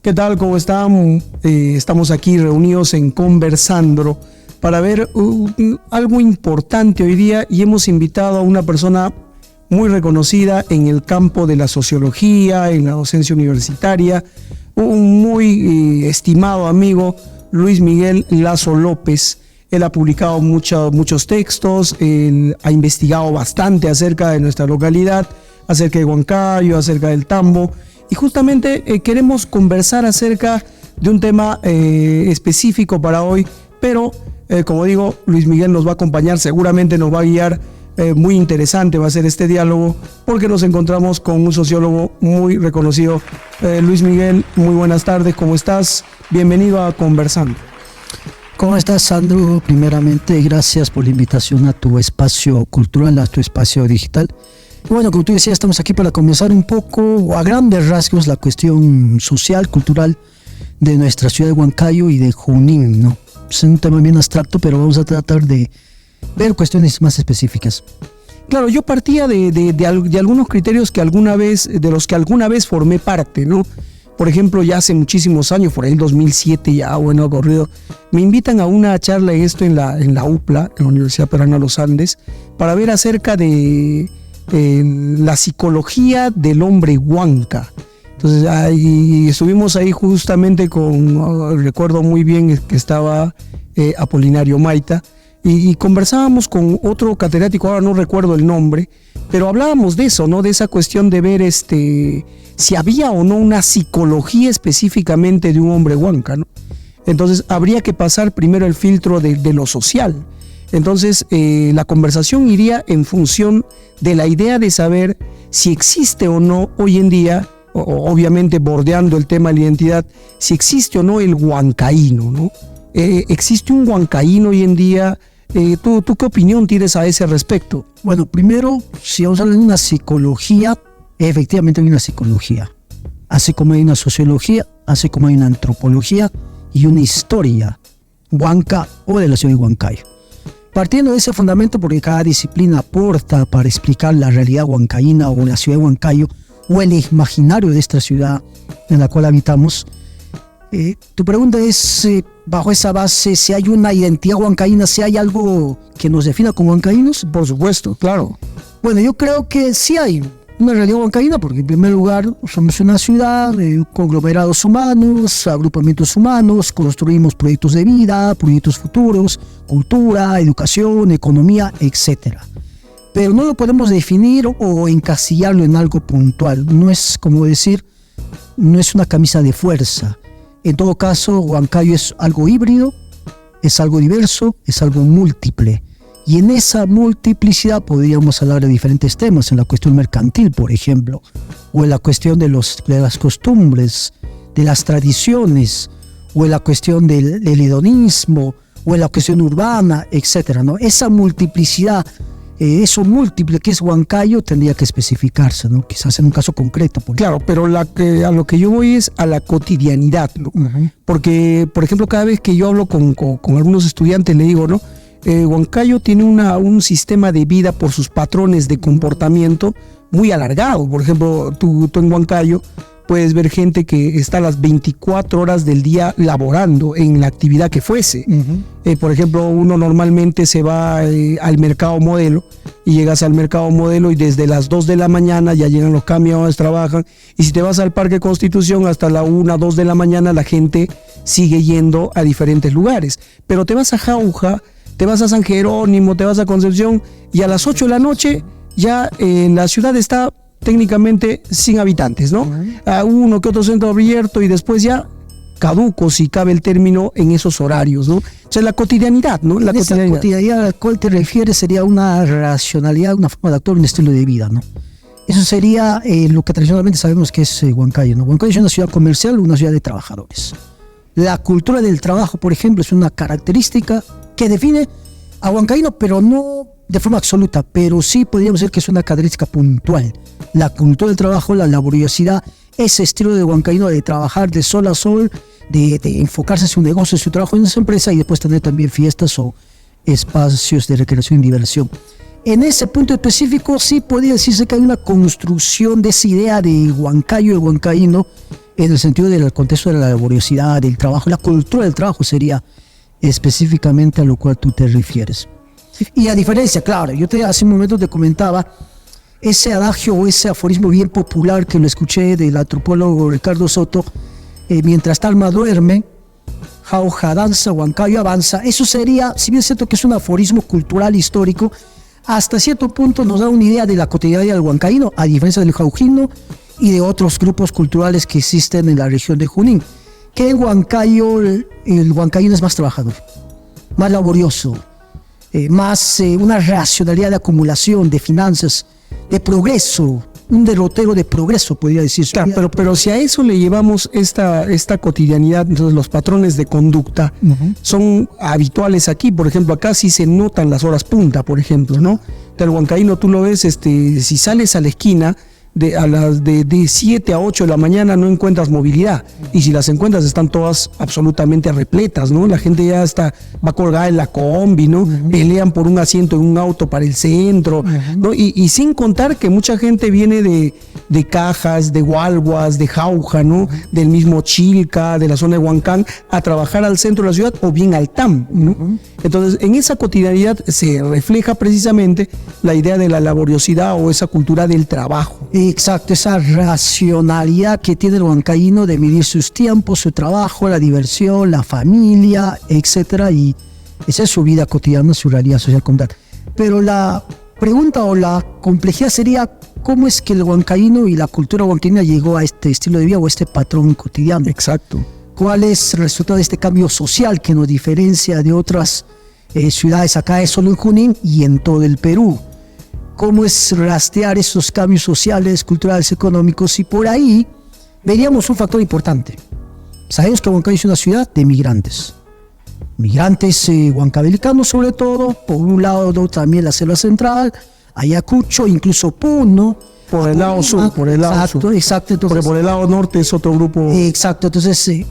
¿Qué tal? ¿Cómo están? Estamos aquí reunidos en Conversando para ver algo importante hoy día y hemos invitado a una persona muy reconocida en el campo de la sociología, en la docencia universitaria, un muy estimado amigo, Luis Miguel Lazo López. Él ha publicado muchos textos, él ha investigado bastante acerca de nuestra localidad, acerca de Huancayo, acerca del Tambo. Y justamente queremos conversar acerca de un tema específico para hoy, pero como digo, Luis Miguel nos va a acompañar, seguramente nos va a guiar, muy interesante va a ser este diálogo, porque nos encontramos con un sociólogo muy reconocido. Luis Miguel, muy buenas tardes, ¿cómo estás? Bienvenido a Conversando. ¿Cómo estás, Sandro? Primeramente, gracias por la invitación a tu espacio cultural, a tu espacio digital. Bueno, como tú decías, estamos aquí para conversar un poco, a grandes rasgos, la cuestión social, cultural de nuestra ciudad de Huancayo y de Junín, ¿no? Es un tema bien abstracto, pero vamos a tratar de ver cuestiones más específicas. Claro, yo partía de algunos criterios de los que alguna vez formé parte, ¿no? Por ejemplo, ya hace muchísimos años, por ahí el 2007 ya, bueno, corrido, me invitan a una charla en la UPLA, en la Universidad Peruana de los Andes, para ver acerca de la psicología del hombre huanca. Entonces estuvimos ahí justamente recuerdo muy bien que estaba Apolinario Maita, y conversábamos con otro catedrático, ahora no recuerdo el nombre, pero hablábamos de eso, ¿no? De esa cuestión de ver si había o no una psicología específicamente de un hombre huanca, ¿no? Entonces habría que pasar primero el filtro de lo social. Entonces la conversación iría en función de la idea de saber si existe o no hoy en día, obviamente bordeando el tema de la identidad, si existe o no el huancaíno, ¿no? ¿Existe un huancaíno hoy en día? ¿Tú qué opinión tienes a ese respecto? Bueno, primero, si vamos a hablar de una psicología, efectivamente hay una psicología. Así como hay una sociología, así como hay una antropología y una historia huanca o de la ciudad de Huancayo. Partiendo de ese fundamento, porque cada disciplina aporta para explicar la realidad huancaína o la ciudad de Huancayo o el imaginario de esta ciudad en la cual habitamos, tu pregunta es, bajo esa base, si hay una identidad huancaína, si hay algo que nos defina como huancaínos. Por supuesto, claro. Bueno, yo creo que sí hay una realidad huancaína, porque en primer lugar somos una ciudad de conglomerados humanos, agrupamientos humanos, construimos proyectos de vida, proyectos futuros, cultura, educación, economía, etc. Pero no lo podemos definir o encasillarlo en algo puntual. No es como decir, no es una camisa de fuerza. En todo caso, Huancayo es algo híbrido, es algo diverso, es algo múltiple. Y en esa multiplicidad podríamos hablar de diferentes temas, en la cuestión mercantil, por ejemplo, o en la cuestión de las costumbres, de las tradiciones, o en la cuestión del hedonismo, o en la cuestión urbana, etcétera, ¿no? Esa multiplicidad, eso múltiple que es Huancayo tendría que especificarse, ¿no? Quizás en un caso concreto. Claro, pero a lo que yo voy es a la cotidianidad, ¿no? Uh-huh. Porque, por ejemplo, cada vez que yo hablo con algunos estudiantes, le digo, ¿no? Huancayo tiene un sistema de vida por sus patrones de comportamiento muy alargado. Por ejemplo, tú en Huancayo puedes ver gente que está las 24 horas del día laborando en la actividad que fuese. Uh-huh. Por ejemplo, uno normalmente se va al mercado modelo y llegas al mercado modelo y desde las 2 de la mañana ya llegan los camiones, trabajan. Y si te vas al Parque Constitución hasta la 1, 2 de la mañana la gente sigue yendo a diferentes lugares. Pero te vas a Jauja, te vas a San Jerónimo, te vas a Concepción y a las 8 de la noche ya la ciudad está técnicamente sin habitantes, ¿no? Uh-huh. Uno que otro centro abierto y después ya caduco, si cabe el término, en esos horarios, ¿no? O sea, la cotidianidad, ¿no? La cotidianidad a la cual te refieres sería una racionalidad, una forma de actuar, un estilo de vida, ¿no? Eso sería lo que tradicionalmente sabemos que es Huancayo, ¿no? Huancayo es una ciudad comercial, una ciudad de trabajadores. La cultura del trabajo, por ejemplo, es una característica que define a Huancaíno, pero no de forma absoluta, pero sí podríamos decir que es una característica puntual. La cultura del trabajo, la laboriosidad, ese estilo de huancaíno de trabajar de sol a sol, de enfocarse en su negocio, en su trabajo en esa empresa y después tener también fiestas o espacios de recreación y diversión. En ese punto específico sí podría decirse que hay una construcción de esa idea de Huancayo, de huancaíno, en el sentido del contexto de la laboriosidad, del trabajo, la cultura del trabajo sería específicamente a lo cual tú te refieres. Y a diferencia, claro, hace un momento te comentaba ese adagio o ese aforismo bien popular que lo escuché del antropólogo Ricardo Soto, mientras Talma duerme, Jauja danza, Huancayo avanza. Eso sería, si bien es cierto que es un aforismo cultural histórico, hasta cierto punto nos da una idea de la cotidianidad del huancaíno, a diferencia del jaujino y de otros grupos culturales que existen en la región de Junín. Que en Huancayo, el huancaíno es más trabajador, más laborioso, más una racionalidad de acumulación, de finanzas, de progreso, un derrotero de progreso, podría decirse. Claro, pero si a eso le llevamos esta cotidianidad, entonces los patrones de conducta son habituales aquí. Por ejemplo, acá sí se notan las horas punta, por ejemplo, ¿no? El huancaíno tú lo ves, si sales a la esquina, a las de 7 a 8 de la mañana no encuentras movilidad, y si las encuentras están todas absolutamente repletas, ¿no? La gente ya va colgada en la combi, ¿no? Pelean por un asiento en un auto para el centro, ¿no? Y sin contar que mucha gente viene de Cajas, de Gualguas, de Jauja, ¿no? Del mismo Chilca, de la zona de Huancán, a trabajar al centro de la ciudad o bien al TAM, ¿no? Entonces, en esa cotidianidad se refleja precisamente la idea de la laboriosidad o esa cultura del trabajo. Exacto, esa racionalidad que tiene el huancaíno de medir sus tiempos, su trabajo, la diversión, la familia, etcétera, y esa es su vida cotidiana, su realidad social como tal. Pero la pregunta o la complejidad sería, ¿cómo es que el huancaíno y la cultura huancaína llegó a este estilo de vida o a este patrón cotidiano? Exacto. ¿Cuál es el resultado de este cambio social que nos diferencia de otras ciudades acá, solo en Junín y en todo el Perú? ¿Cómo es rastrear esos cambios sociales, culturales, económicos? Y por ahí veríamos un factor importante. Sabemos que Huancayo es una ciudad de migrantes. Migrantes huancavelicanos sobre todo, por un lado también la selva central, Ayacucho, incluso Puno. Por el lado sur, por el lado sur. Exacto. Entonces, por el lado norte es otro grupo. Exacto, entonces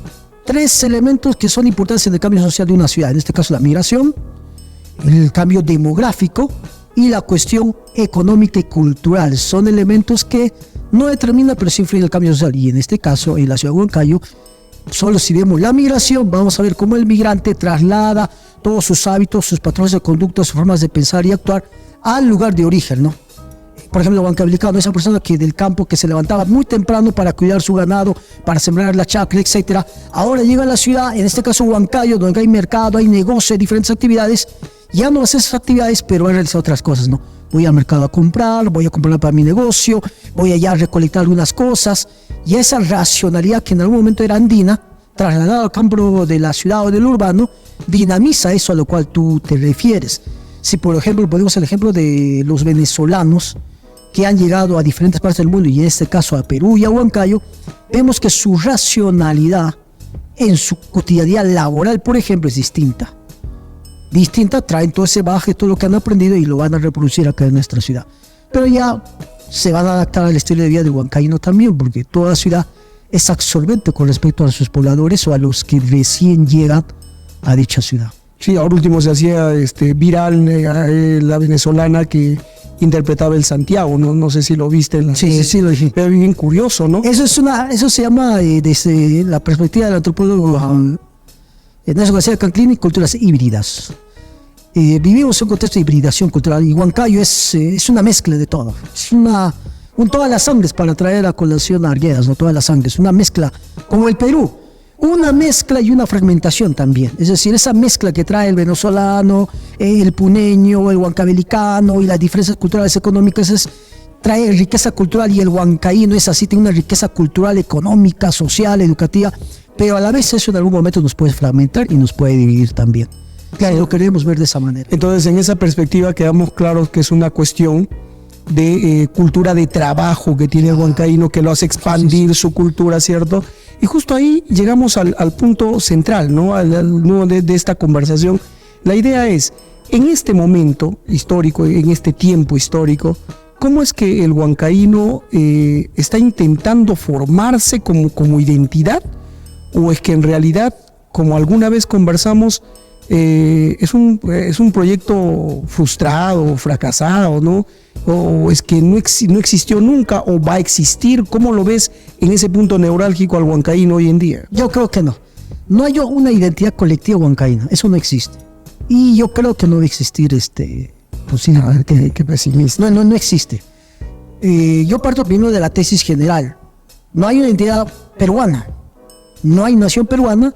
tres elementos que son importantes en el cambio social de una ciudad. En este caso la migración, el cambio demográfico y la cuestión económica y cultural. Son elementos que no determinan, pero sí influyen en el cambio social. Y en este caso, en la ciudad de Huancayo, solo si vemos la migración, vamos a ver cómo el migrante traslada todos sus hábitos, sus patrones de conducta, sus formas de pensar y actuar al lugar de origen, ¿no? Por ejemplo, el huancavilicano, esa persona que del campo que se levantaba muy temprano para cuidar su ganado, para sembrar la chacra, etcétera, ahora llega a la ciudad, en este caso Huancayo, donde hay mercado, hay negocio, hay diferentes actividades. Ya no hace esas actividades, pero va a realizar otras cosas, ¿no? Voy al mercado a comprar, voy a comprar para mi negocio, voy allá a recolectar algunas cosas. Y esa racionalidad que en algún momento era andina, trasladada al campo de la ciudad o del urbano, dinamiza eso a lo cual tú te refieres. Si, por ejemplo, ponemos el ejemplo de los venezolanos que han llegado a diferentes partes del mundo, y en este caso a Perú y a Huancayo, vemos que su racionalidad en su cotidianidad laboral, por ejemplo, es distinta. Traen todo ese bagaje, todo lo que han aprendido y lo van a reproducir acá en nuestra ciudad. Pero ya se van a adaptar al estilo de vida de huancaíno también, porque toda ciudad es absorbente con respecto a sus pobladores o a los que recién llegan a dicha ciudad. Sí, ahora último se hacía viral la venezolana que interpretaba el Santiago, no sé si lo viste en la sí lo dije. Pero bien curioso, ¿no? Eso se llama desde la perspectiva del antropólogo Ignacio García Canclini, culturas híbridas. Vivimos en un contexto de hibridación cultural y Huancayo es una mezcla de todo. Es todas las sangres, para traer a colación a Arguedas, no todas las sangres, una mezcla como el Perú. Una mezcla y una fragmentación también. Es decir, esa mezcla que trae el venezolano, el puneño, el huancavelicano y las diferencias culturales económicas trae riqueza cultural, y el huancaíno es así, tiene una riqueza cultural, económica, social, educativa, pero a la vez eso en algún momento nos puede fragmentar y nos puede dividir también. Claro, lo queremos ver de esa manera. Entonces, en esa perspectiva quedamos claros que es una cuestión de cultura de trabajo que tiene el huancaíno, que lo hace expandir su cultura, ¿cierto? Y justo ahí llegamos al punto central, ¿no? De esta conversación. La idea es, en este momento histórico, en este tiempo histórico, ¿cómo es que el huancaíno está intentando formarse como identidad? ¿O es que en realidad, como alguna vez conversamos, es un proyecto frustrado, fracasado, ¿no? o es que no existió nunca o va a existir? ¿Cómo lo ves en ese punto neurálgico al huancaíno hoy en día? Yo creo que no. No hay una identidad colectiva huancaína, eso no existe. Y yo creo que no va a existir pues sí, qué pesimista. No existe. Yo parto primero de la tesis general. No hay una identidad peruana, no hay nación peruana,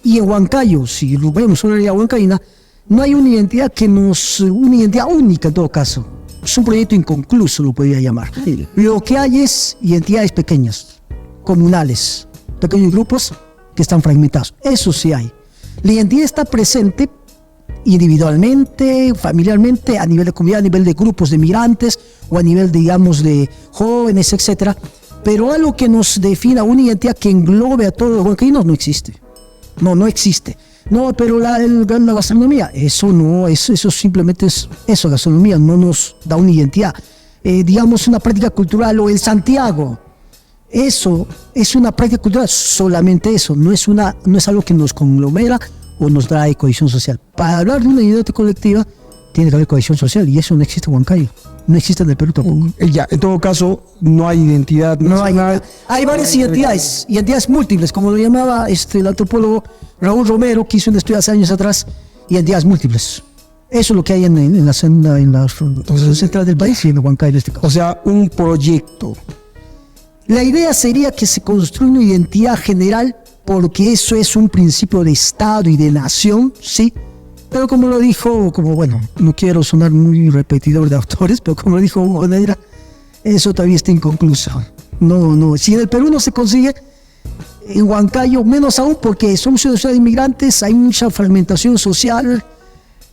y en Huancayo, si lo vemos una realidad huancaína, no hay una identidad una identidad única en todo caso. Es un proyecto inconcluso, lo podría llamar. Sí. Lo que hay es identidades pequeñas, comunales, pequeños grupos que están fragmentados. Eso sí hay. La identidad está presente individualmente, familiarmente, a nivel de comunidad, a nivel de grupos de migrantes o a nivel, digamos, de jóvenes, etcétera. Pero algo que nos defina una identidad que englobe a todos los huancaínos no existe. No existe. No, pero la gastronomía, eso no, eso simplemente es eso, gastronomía, no nos da una identidad. Digamos, una práctica cultural, o el Santiago, eso es una práctica cultural, solamente eso, no es algo que nos conglomera o nos da cohesión social. Para hablar de una identidad colectiva, tiene que haber cohesión social, y eso no existe en Huancayo. No existe en el Perú tampoco. Ya, en todo caso, no hay identidad nacional. Hay varias identidades múltiples, como lo llamaba el antropólogo Raúl Romero, que hizo un estudio hace años atrás, identidades múltiples. Eso es lo que hay en la central del país y en Huancayo en este caso. O sea, un proyecto. La idea sería que se construya una identidad general, porque eso es un principio de Estado y de nación, ¿sí? Pero como lo dijo, no quiero sonar muy repetidor de autores, pero como lo dijo Hugo Neira, eso todavía está inconcluso. No, si en el Perú no se consigue, en Huancayo menos aún, porque somos una ciudad de inmigrantes, hay mucha fragmentación social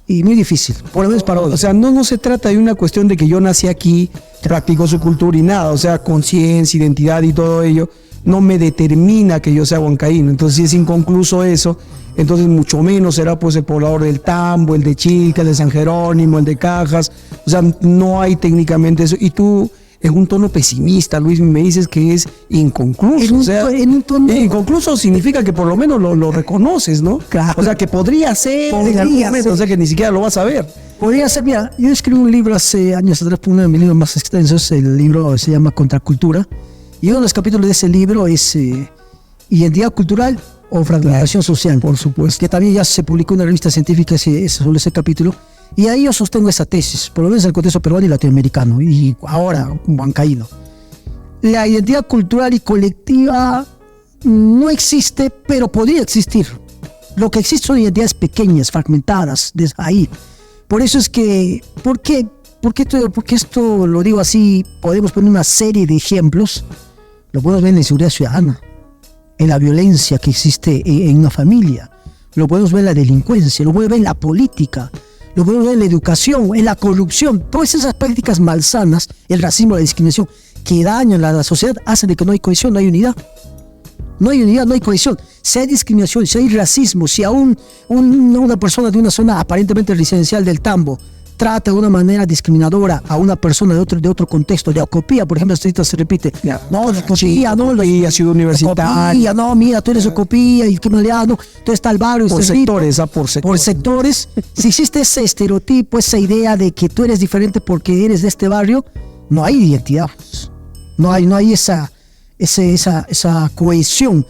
y muy difícil, por lo menos para hoy. O sea, no se trata de una cuestión de que yo nací aquí, practico su cultura y nada, o sea, conciencia, identidad y todo ello no me determina que yo sea huancaíno. Entonces, si es inconcluso eso, entonces mucho menos será pues el poblador del Tambo, el de Chilca, el de San Jerónimo, el de Cajas. O sea, no hay técnicamente eso. Y tú, en un tono pesimista, Luis, me dices que es inconcluso. En un tono inconcluso significa que por lo menos lo reconoces, ¿no? Claro. O sea, que podría ser, o sea, que ni siquiera lo vas a ver. Podría ser, mira, yo escribí un libro hace años atrás, uno de mis libros más extensos, el libro se llama Contracultura, y uno de los capítulos de ese libro es Identidad Cultural o Fragmentación Social, por supuesto, que también ya se publicó en una revista científica sobre ese capítulo, y ahí yo sostengo esa tesis, por lo menos en el contexto peruano y latinoamericano, y ahora huancaíno. La identidad cultural y colectiva no existe, pero podría existir. Lo que existe son identidades pequeñas, fragmentadas, desde ahí. Por eso es que, ¿por qué esto lo digo así? Podemos poner una serie de ejemplos. Lo podemos ver en la inseguridad ciudadana, en la violencia que existe en una familia, lo podemos ver en la delincuencia, lo podemos ver en la política, lo podemos ver en la educación, en la corrupción. Todas esas prácticas malsanas, el racismo, la discriminación, que dañan a la sociedad, hacen de que no hay cohesión, no hay unidad. No hay unidad, no hay cohesión. Si hay discriminación, si hay racismo, si aún una persona de una zona aparentemente residencial del Tambo trata de una manera discriminadora a una persona de otro contexto, de Ocopía, por ejemplo, esto se repite. No, de Ocopía, no, Ocopía, ciudad universitaria. Ocopía, no, mira, tú eres Ocopía y qué malidad, no, tú estás al barrio. Por sectores, por sectores. Si existe ese estereotipo, esa idea de que tú eres diferente porque eres de este barrio, no hay identidad. No hay esa cohesión.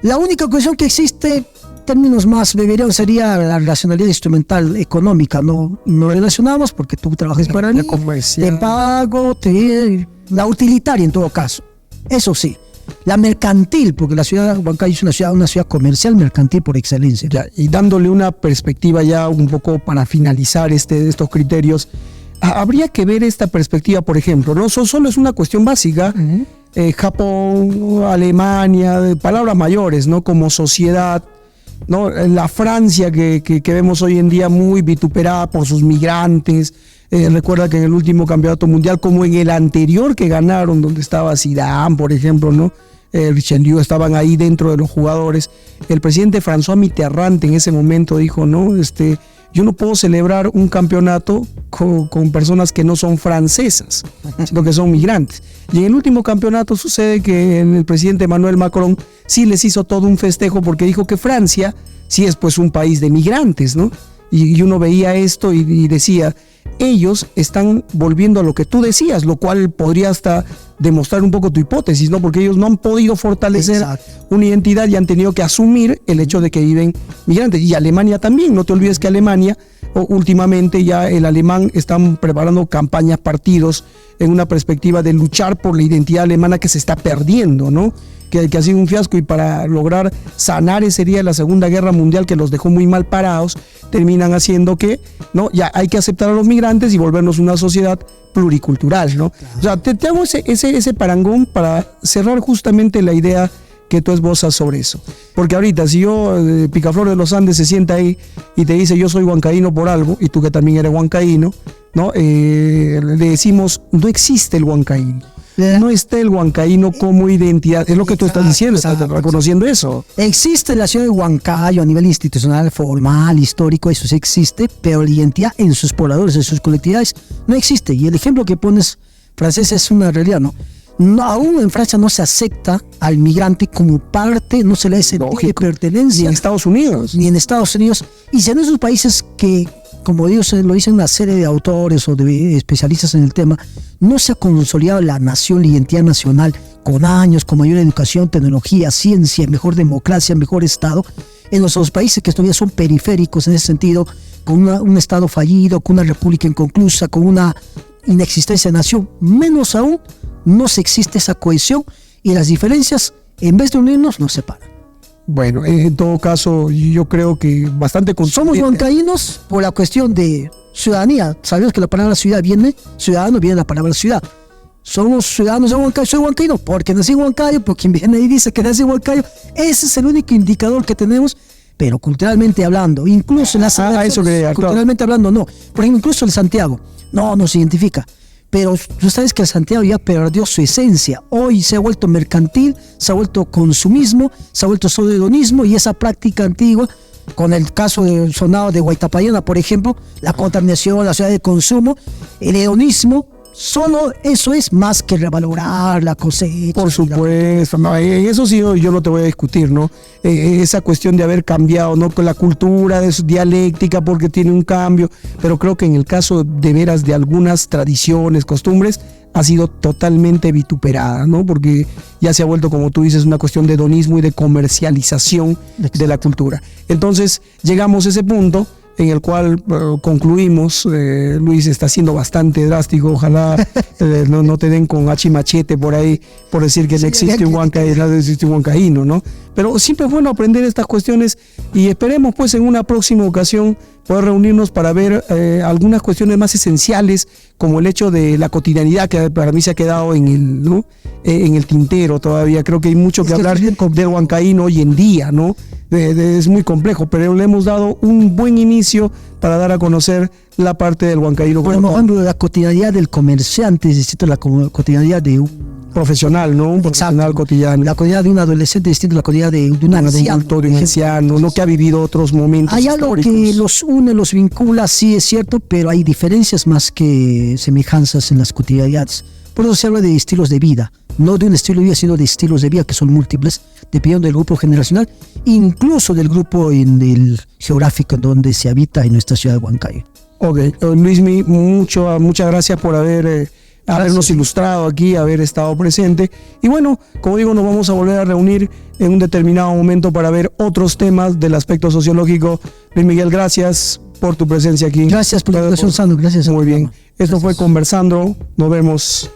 La única cohesión que existe, términos más bebereados, sería la racionalidad instrumental económica. No relacionamos porque tú trabajas para mí, te pago, la utilitaria en todo caso. Eso sí, la mercantil, porque la ciudad de Huancayo es una ciudad comercial, mercantil por excelencia. Ya, y dándole una perspectiva ya un poco para finalizar estos criterios, habría que ver esta perspectiva, por ejemplo, no solo es una cuestión básica. Japón, Alemania, palabras mayores, ¿no? Como sociedad, ¿no? La Francia que vemos hoy en día muy vituperada por sus migrantes. Recuerda que en el último campeonato mundial, como en el anterior que ganaron, donde estaba Zidane, por ejemplo, ¿no? Richelieu, estaban ahí dentro de los jugadores. El presidente François Mitterrand en ese momento dijo, ¿no? Yo no puedo celebrar un campeonato con personas que no son francesas, sino que son migrantes. Y en el último campeonato sucede que el presidente Emmanuel Macron sí les hizo todo un festejo porque dijo que Francia sí es pues un país de migrantes, ¿no? Y uno veía esto y decía, ellos están volviendo a lo que tú decías, lo cual podría hasta demostrar un poco tu hipótesis, ¿no? Porque ellos no han podido fortalecer una identidad y han tenido que asumir el hecho de que viven migrantes. Y Alemania también, no te olvides que Alemania, últimamente ya el alemán están preparando campañas, partidos, en una perspectiva de luchar por la identidad alemana que se está perdiendo, ¿no? Que ha sido un fiasco, y para lograr sanar ese día de la Segunda Guerra Mundial que los dejó muy mal parados, terminan haciendo que, ¿no?, ya hay que aceptar a los migrantes y volvernos una sociedad pluricultural, ¿no? Claro. O sea, te hago ese parangón para cerrar justamente la idea que tú esbozas sobre eso. Porque ahorita, si yo, Picaflor de los Andes, se sienta ahí y te dice yo soy huancaíno por algo, y tú que también eres huancaíno, ¿no? Le decimos, no existe el huancaíno. No está el huancaíno como identidad, es lo que tú estás diciendo, estás reconociendo eso. Existe la ciudad de Huancayo a nivel institucional, formal, histórico, eso sí existe, pero la identidad en sus pobladores, en sus colectividades, no existe. Y el ejemplo que pones, francés, es una realidad, ¿no? Aún en Francia no se acepta al migrante como parte, no se le da ese sentido de pertenencia. Ni en Estados Unidos. Ni en Estados Unidos. Y en esos países que, como Dios lo dicen una serie de autores o de especialistas en el tema, no se ha consolidado la nación, la identidad nacional, con años, con mayor educación, tecnología, ciencia, mejor democracia, mejor Estado. En los países que todavía son periféricos en ese sentido, con un Estado fallido, con una república inconclusa, con una inexistencia de nación, menos aún, no se existe esa cohesión, y las diferencias, en vez de unirnos, nos separan. Bueno, en todo caso, yo creo que bastante... Somos huancaínos por la cuestión de ciudadanía. Sabemos que la palabra ciudad viene, ciudadano viene de la palabra ciudad. Somos ciudadanos de Huancayo, soy huancaíno porque nací en Huancayo, porque quien viene y dice que nací en Huancayo, ese es el único indicador que tenemos. Pero culturalmente hablando, incluso en las culturalmente hablando, no. Por ejemplo, incluso el Santiago, no se identifica. Pero tú sabes que el Santiago ya perdió su esencia. Hoy se ha vuelto mercantil, se ha vuelto consumismo, se ha vuelto solo hedonismo, y esa práctica antigua, con el caso del sonado de Huaytapallana, por ejemplo, la contaminación, la ciudad de consumo, el hedonismo, solo eso es más que revalorar la cosecha. Por supuesto, no, eso sí yo no te voy a discutir, ¿no? Esa cuestión de haber cambiado, ¿no?, con la cultura de su dialéctica, porque tiene un cambio, pero creo que en el caso de veras de algunas tradiciones, costumbres, ha sido totalmente vituperada, ¿no? Porque ya se ha vuelto, como tú dices, una cuestión de hedonismo y de comercialización de la cultura. Entonces, llegamos a ese punto en el cual concluimos. Luis está siendo bastante drástico, ojalá no te den con hacha y machete por ahí por decir que no existe un huancaíno, ¿no? Pero siempre es bueno aprender estas cuestiones, y esperemos pues en una próxima ocasión poder reunirnos para ver algunas cuestiones más esenciales, como el hecho de la cotidianidad, que para mí se ha quedado en el tintero todavía. Creo que hay mucho que hablar del huancaíno hoy en día, ¿no? Es muy complejo, pero le hemos dado un buen inicio para dar a conocer la parte del huancaíno. Por ejemplo, la cotidianidad del comerciante es distinto a la cotidianidad de un profesional, ¿no? Un profesional cotidiano. La cotidianidad de un adolescente es distinta a la cotidianidad de un anciano. De un anciano, ¿no? Que ha vivido otros momentos hay algo que los une, los vincula, sí es cierto, pero hay diferencias más que semejanzas en las cotidianidades. Por eso se habla de estilos de vida, no de un estilo de vida, sino de estilos de vida que son múltiples, dependiendo del grupo generacional, incluso del grupo geográfico en donde se habita en nuestra ciudad de Huancayo. Ok, Luismi, muchas gracias por habernos ilustrado aquí, haber estado presente. Y bueno, como digo, nos vamos a volver a reunir en un determinado momento para ver otros temas del aspecto sociológico. Luis Miguel, gracias por tu presencia aquí. Gracias por la invitación, Sandro. Gracias. Muy bien. Esto fue Conversando. Nos vemos.